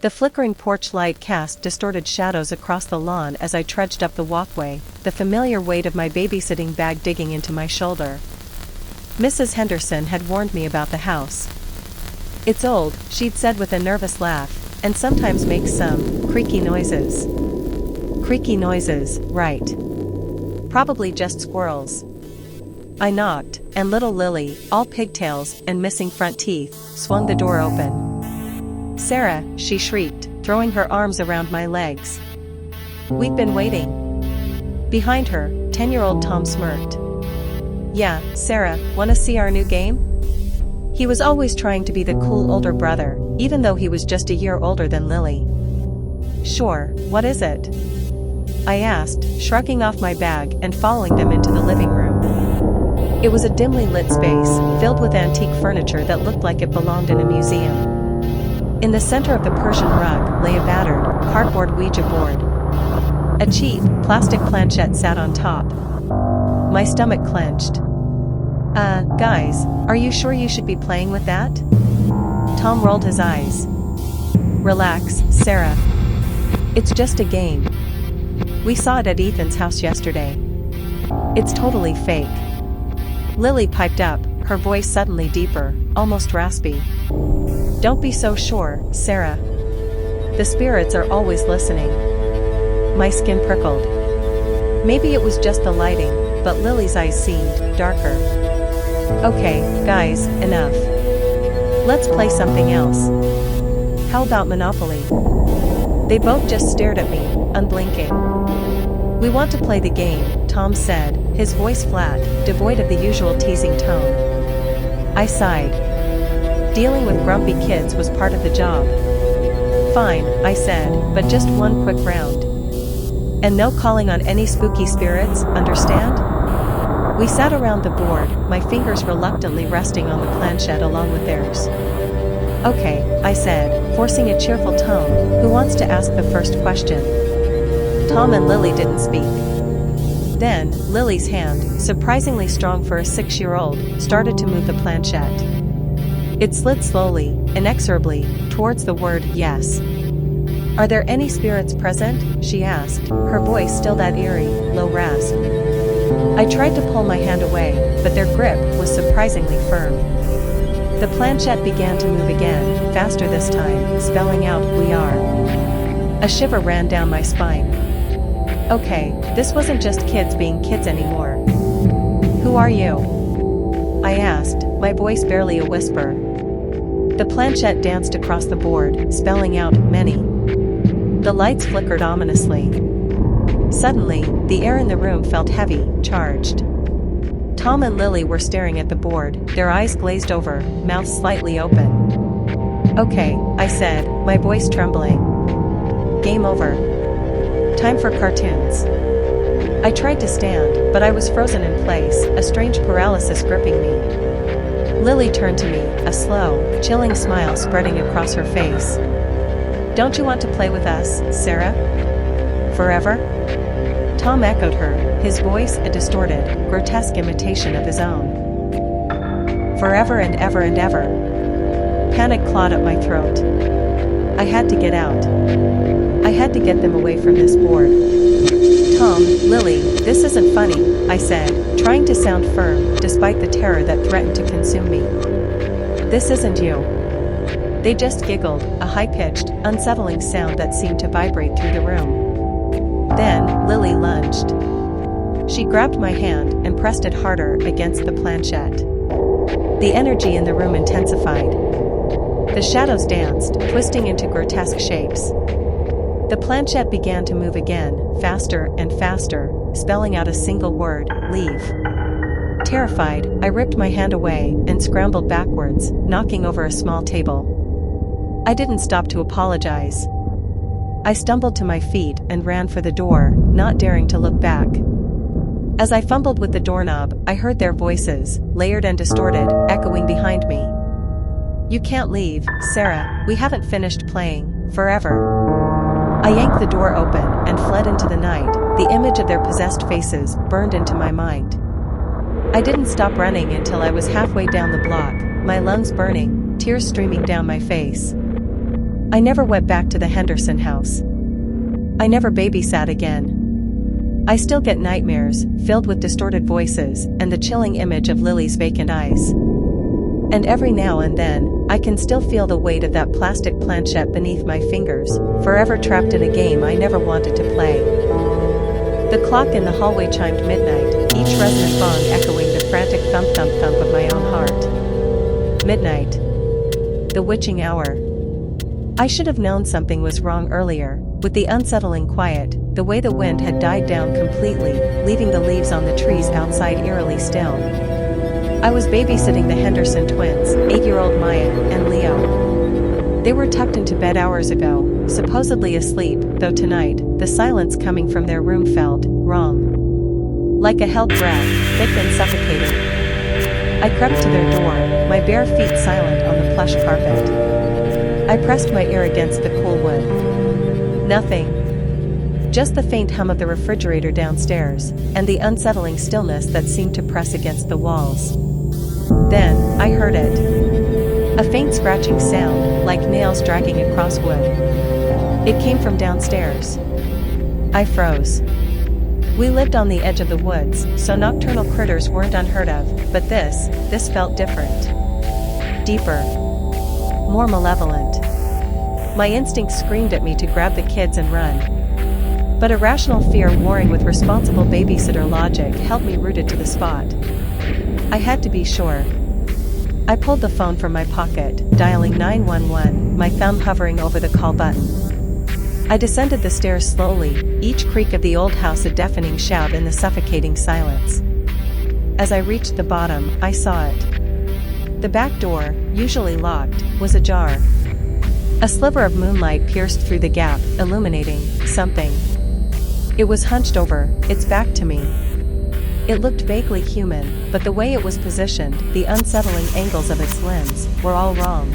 The flickering porch light cast distorted shadows across the lawn as I trudged up the walkway, the familiar weight of my babysitting bag digging into my shoulder. Mrs. Henderson had warned me about the house. "It's old," she'd said with a nervous laugh, "and sometimes makes some creaky noises." Creaky noises, right. Probably just squirrels. I knocked, and little Lily, all pigtails and missing front teeth, swung the door open. "Sarah," she shrieked, throwing her arms around my legs. "We've been waiting." Behind her, 10-year-old Tom smirked. "Yeah, Sarah, wanna see our new game?" He was always trying to be the cool older brother, even though he was just a year older than Lily. "Sure, what is it?" I asked, shrugging off my bag and following them into the living room. It was a dimly lit space, filled with antique furniture that looked like it belonged in a museum. In the center of the Persian rug lay a battered, cardboard Ouija board. A cheap, plastic planchette sat on top. My stomach clenched. Guys, are you sure you should be playing with that?" Tom rolled his eyes. "Relax, Sarah. It's just a game. We saw it at Ethan's house yesterday. It's totally fake." Lily piped up, her voice suddenly deeper, almost raspy. "Don't be so sure, Sarah. The spirits are always listening." My skin prickled. Maybe it was just the lighting, but Lily's eyes seemed darker. "Okay, guys, enough. Let's play something else. How about Monopoly?" They both just stared at me, unblinking. "We want to play the game," Tom said, his voice flat, devoid of the usual teasing tone. I sighed. Dealing with grumpy kids was part of the job. "Fine," I said, "but just one quick round. And no calling on any spooky spirits, understand?" We sat around the board, my fingers reluctantly resting on the planchette along with theirs. "Okay," I said, forcing a cheerful tone, "who wants to ask the first question?" Tom and Lily didn't speak. Then, Lily's hand, surprisingly strong for a 6-year-old, started to move the planchette. It slid slowly, inexorably, towards the word yes. "Are there any spirits present?" she asked, her voice still that eerie, low rasp. I tried to pull my hand away, but their grip was surprisingly firm. The planchette began to move again, faster this time, spelling out, "We are." A shiver ran down my spine. Okay, this wasn't just kids being kids anymore. "Who are you?" I asked, my voice barely a whisper. The planchette danced across the board, spelling out, "Many." The lights flickered ominously. Suddenly, the air in the room felt heavy, charged. Tom and Lily were staring at the board, their eyes glazed over, mouths slightly open. "Okay," I said, my voice trembling. "Game over. Time for cartoons." I tried to stand, but I was frozen in place, a strange paralysis gripping me. Lily turned to me, a slow, chilling smile spreading across her face. "Don't you want to play with us, Sarah? Forever?" Tom echoed her, his voice a distorted, grotesque imitation of his own. "Forever and ever and ever." Panic clawed at my throat. I had to get out. I had to get them away from this board. "Tom, Lily, this isn't funny," I said, trying to sound firm, despite the terror that threatened to consume me. "This isn't you." They just giggled, a high-pitched, unsettling sound that seemed to vibrate through the room. Then, Lily lunged. She grabbed my hand and pressed it harder against the planchette. The energy in the room intensified. The shadows danced, twisting into grotesque shapes. The planchette began to move again, faster and faster, spelling out a single word, "Leave." Terrified, I ripped my hand away and scrambled backwards, knocking over a small table. I didn't stop to apologize. I stumbled to my feet and ran for the door, not daring to look back. As I fumbled with the doorknob, I heard their voices, layered and distorted, echoing behind me. "You can't leave, Sarah, we haven't finished playing, forever." I yanked the door open and fled into the night, the image of their possessed faces burned into my mind. I didn't stop running until I was halfway down the block, my lungs burning, tears streaming down my face. I never went back to the Henderson house. I never babysat again. I still get nightmares, filled with distorted voices and the chilling image of Lily's vacant eyes. And every now and then, I can still feel the weight of that plastic planchette beneath my fingers, forever trapped in a game I never wanted to play. The clock in the hallway chimed midnight, each resonant bong echoing the frantic thump-thump-thump of my own heart. Midnight. The witching hour. I should have known something was wrong earlier, with the unsettling quiet, the way the wind had died down completely, leaving the leaves on the trees outside eerily still. I was babysitting the Henderson twins, 8-year-old Maya and Leo. They were tucked into bed hours ago, supposedly asleep, though tonight, the silence coming from their room felt wrong. Like a held breath, thick and suffocating. I crept to their door, my bare feet silent on the plush carpet. I pressed my ear against the cool wood. Nothing. Just the faint hum of the refrigerator downstairs, and the unsettling stillness that seemed to press against the walls. Then, I heard it. A faint scratching sound, like nails dragging across wood. It came from downstairs. I froze. We lived on the edge of the woods, so nocturnal critters weren't unheard of, but this felt different. Deeper. More malevolent. My instincts screamed at me to grab the kids and run. But irrational fear warring with responsible babysitter logic held me rooted to the spot. I had to be sure. I pulled the phone from my pocket, dialing 911, my thumb hovering over the call button. I descended the stairs slowly, each creak of the old house a deafening shout in the suffocating silence. As I reached the bottom, I saw it. The back door, usually locked, was ajar. A sliver of moonlight pierced through the gap, illuminating something. It was hunched over, its back to me. It looked vaguely human, but the way it was positioned, the unsettling angles of its limbs, were all wrong.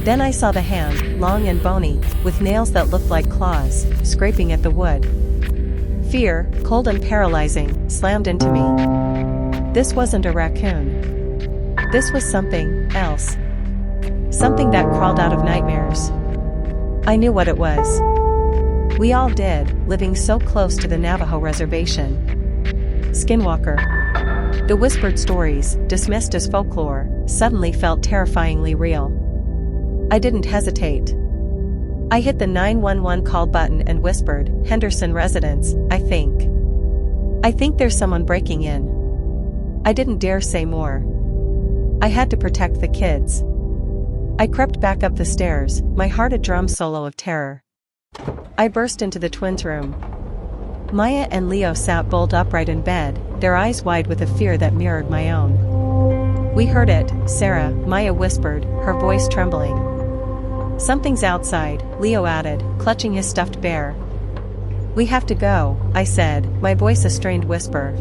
Then I saw the hand, long and bony, with nails that looked like claws, scraping at the wood. Fear, cold and paralyzing, slammed into me. This wasn't a raccoon. This was something else. Something that crawled out of nightmares. I knew what it was. We all did, living so close to the Navajo reservation. Skinwalker. The whispered stories, dismissed as folklore, suddenly felt terrifyingly real. I didn't hesitate. I hit the 911 call button and whispered, "Henderson residence, I think. I think there's someone breaking in." I didn't dare say more. I had to protect the kids. I crept back up the stairs, my heart a drum solo of terror. I burst into the twins' room. Maya and Leo sat bolt upright in bed, their eyes wide with a fear that mirrored my own. "We heard it, Sarah," Maya whispered, her voice trembling. "Something's outside," Leo added, clutching his stuffed bear. "We have to go," I said, my voice a strained whisper.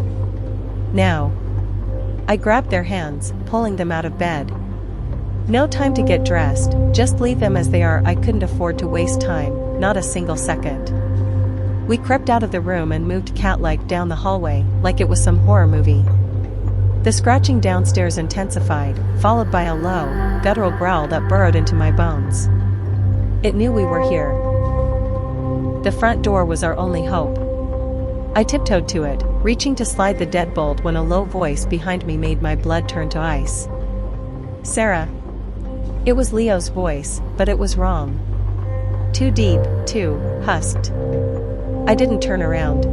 "Now." I grabbed their hands, pulling them out of bed. "No time to get dressed, just leave them as they are." I couldn't afford to waste time, not a single second. We crept out of the room and moved cat-like down the hallway, like it was some horror movie. The scratching downstairs intensified, followed by a low, guttural growl that burrowed into my bones. It knew we were here. The front door was our only hope. I tiptoed to it, reaching to slide the deadbolt when a low voice behind me made my blood turn to ice. "Sarah." It was Leo's voice, but it was wrong. Too deep, too husked. I didn't turn around.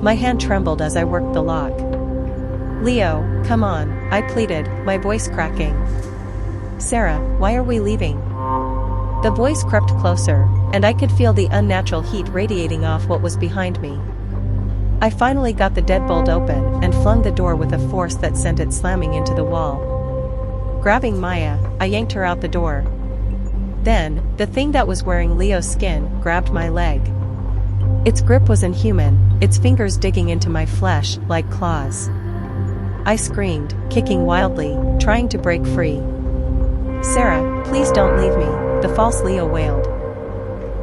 My hand trembled as I worked the lock. "Leo, come on," I pleaded, my voice cracking. "Sarah, why are we leaving?" The voice crept closer, and I could feel the unnatural heat radiating off what was behind me. I finally got the deadbolt open and flung the door with a force that sent it slamming into the wall. Grabbing Maya, I yanked her out the door. Then, the thing that was wearing Leo's skin grabbed my leg. Its grip was inhuman, its fingers digging into my flesh like claws. I screamed, kicking wildly, trying to break free. "Sarah, please don't leave me," the false Leo wailed.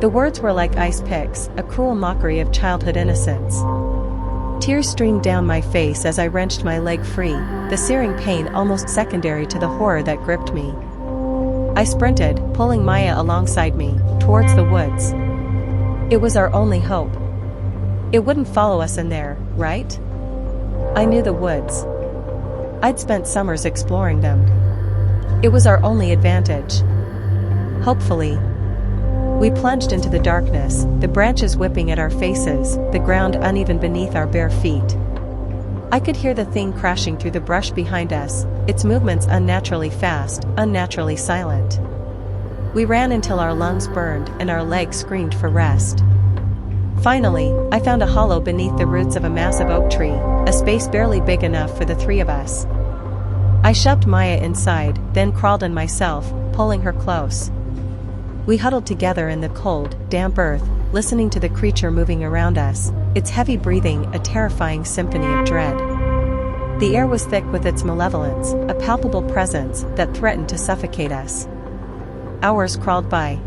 The words were like ice picks, a cruel mockery of childhood innocence. Tears streamed down my face as I wrenched my leg free, the searing pain almost secondary to the horror that gripped me. I sprinted, pulling Maya alongside me, towards the woods. It was our only hope. It wouldn't follow us in there, right? I knew the woods. I'd spent summers exploring them. It was our only advantage. Hopefully. We plunged into the darkness, the branches whipping at our faces, the ground uneven beneath our bare feet. I could hear the thing crashing through the brush behind us, its movements unnaturally fast, unnaturally silent. We ran until our lungs burned and our legs screamed for rest. Finally, I found a hollow beneath the roots of a massive oak tree, a space barely big enough for the three of us. I shoved Maya inside, then crawled in myself, pulling her close. We huddled together in the cold, damp earth, listening to the creature moving around us, its heavy breathing a terrifying symphony of dread. The air was thick with its malevolence, a palpable presence that threatened to suffocate us. Hours crawled by.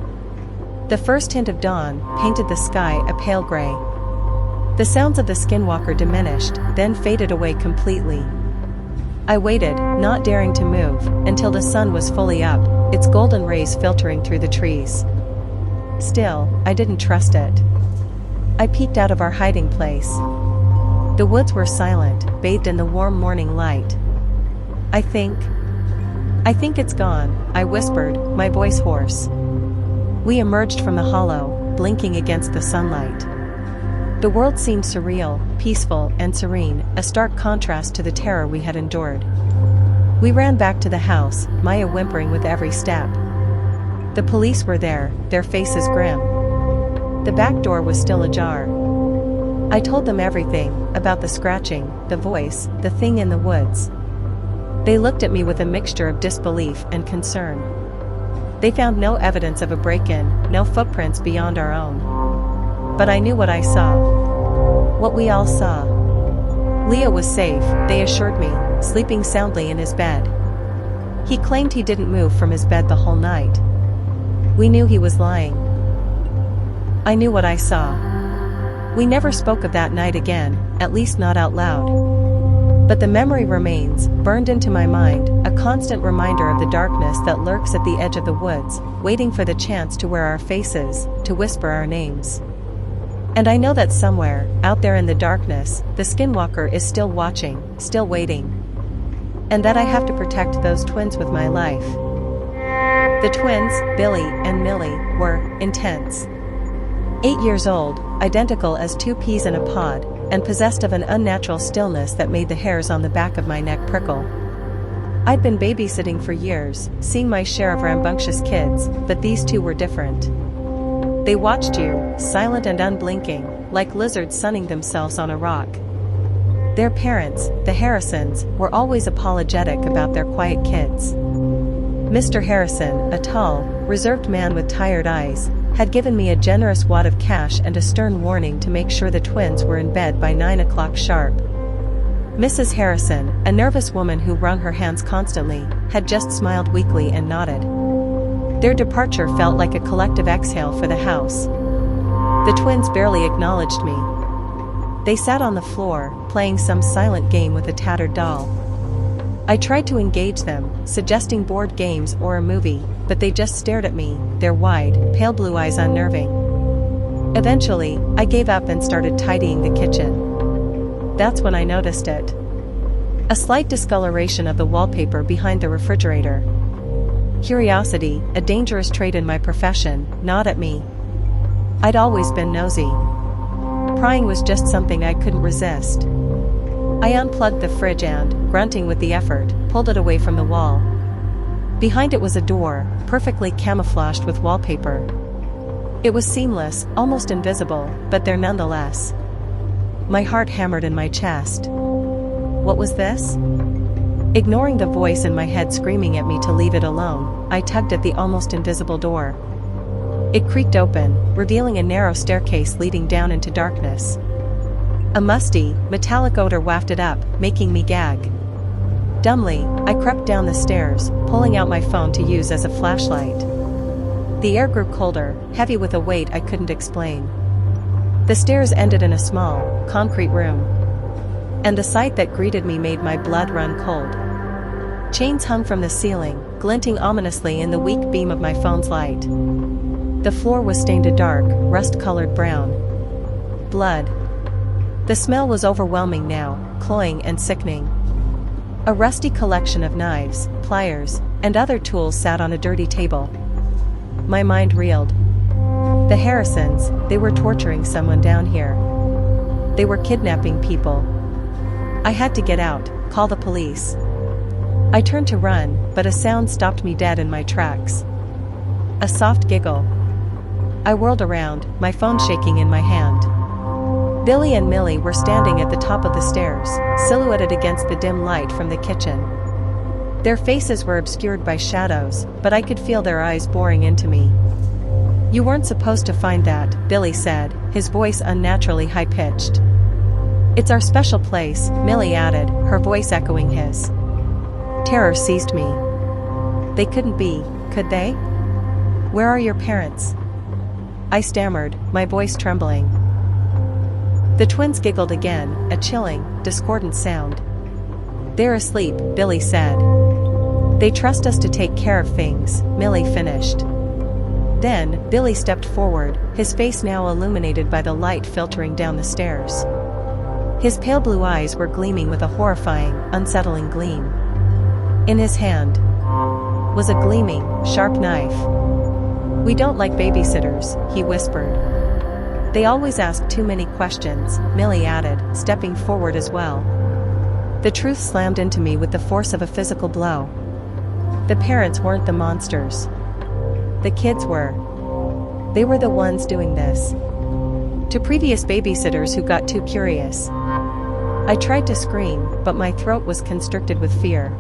The first hint of dawn painted the sky a pale gray. The sounds of the skinwalker diminished, then faded away completely. I waited, not daring to move, until the sun was fully up, its golden rays filtering through the trees. Still, I didn't trust it. I peeked out of our hiding place. The woods were silent, bathed in the warm morning light. I think it's gone, I whispered, my voice hoarse. We emerged from the hollow, blinking against the sunlight. The world seemed surreal, peaceful, and serene, a stark contrast to the terror we had endured. We ran back to the house, Maya whimpering with every step. The police were there, their faces grim. The back door was still ajar. I told them everything, about the scratching, the voice, the thing in the woods. They looked at me with a mixture of disbelief and concern. They found no evidence of a break-in, no footprints beyond our own. But I knew what I saw. What we all saw. Leo was safe, they assured me, sleeping soundly in his bed. He claimed he didn't move from his bed the whole night. We knew he was lying. I knew what I saw. We never spoke of that night again, at least not out loud. But the memory remains, burned into my mind, a constant reminder of the darkness that lurks at the edge of the woods, waiting for the chance to wear our faces, to whisper our names. And I know that somewhere, out there in the darkness, the skinwalker is still watching, still waiting. And that I have to protect those twins with my life. The twins, Billy and Millie, were intense. 8 years old, identical as two peas in a pod, and possessed of an unnatural stillness that made the hairs on the back of my neck prickle. I'd been babysitting for years, seeing my share of rambunctious kids, but these two were different. They watched you, silent and unblinking, like lizards sunning themselves on a rock. Their parents, the Harrisons, were always apologetic about their quiet kids. Mr. Harrison, a tall, reserved man with tired eyes, had given me a generous wad of cash and a stern warning to make sure the twins were in bed by 9 o'clock sharp. Mrs. Harrison, a nervous woman who wrung her hands constantly, had just smiled weakly and nodded. Their departure felt like a collective exhale for the house. The twins barely acknowledged me. They sat on the floor, playing some silent game with a tattered doll. I tried to engage them, suggesting board games or a movie, but they just stared at me, their wide, pale blue eyes unnerving. Eventually, I gave up and started tidying the kitchen. That's when I noticed it. A slight discoloration of the wallpaper behind the refrigerator. Curiosity, a dangerous trait in my profession, gnawed at me. I'd always been nosy. Prying was just something I couldn't resist. I unplugged the fridge and, grunting with the effort, pulled it away from the wall. Behind it was a door, perfectly camouflaged with wallpaper. It was seamless, almost invisible, but there nonetheless. My heart hammered in my chest. What was this? Ignoring the voice in my head screaming at me to leave it alone, I tugged at the almost invisible door. It creaked open, revealing a narrow staircase leading down into darkness. A musty, metallic odor wafted up, making me gag. Dumbly, I crept down the stairs, pulling out my phone to use as a flashlight. The air grew colder, heavy with a weight I couldn't explain. The stairs ended in a small, concrete room. And the sight that greeted me made my blood run cold. Chains hung from the ceiling, glinting ominously in the weak beam of my phone's light. The floor was stained a dark, rust-colored brown. Blood. The smell was overwhelming now, cloying and sickening. A rusty collection of knives, pliers, and other tools sat on a dirty table. My mind reeled. The Harrisons, they were torturing someone down here. They were kidnapping people. I had to get out, call the police. I turned to run, but a sound stopped me dead in my tracks. A soft giggle. I whirled around, my phone shaking in my hand. Billy and Millie were standing at the top of the stairs, silhouetted against the dim light from the kitchen. Their faces were obscured by shadows, but I could feel their eyes boring into me. "You weren't supposed to find that," Billy said, his voice unnaturally high-pitched. "It's our special place," Millie added, her voice echoing his. Terror seized me. They couldn't be, could they? "Where are your parents?" I stammered, my voice trembling. The twins giggled again, a chilling, discordant sound. "They're asleep," Billy said. "They trust us to take care of things," Millie finished. Then, Billy stepped forward, his face now illuminated by the light filtering down the stairs. His pale blue eyes were gleaming with a horrifying, unsettling gleam. In his hand was a gleaming, sharp knife. "We don't like babysitters," he whispered. "They always ask too many questions," Millie added, stepping forward as well. The truth slammed into me with the force of a physical blow. The parents weren't the monsters. The kids were. They were the ones doing this to previous babysitters who got too curious. I tried to scream, but my throat was constricted with fear.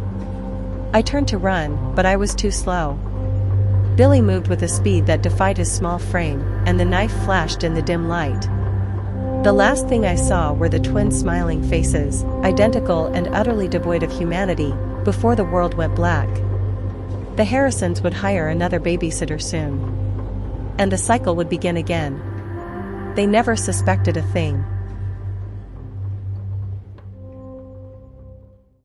I turned to run, but I was too slow. Billy moved with a speed that defied his small frame, and the knife flashed in the dim light. The last thing I saw were the twins' smiling faces, identical and utterly devoid of humanity, before the world went black. The Harrisons would hire another babysitter soon. And the cycle would begin again. They never suspected a thing.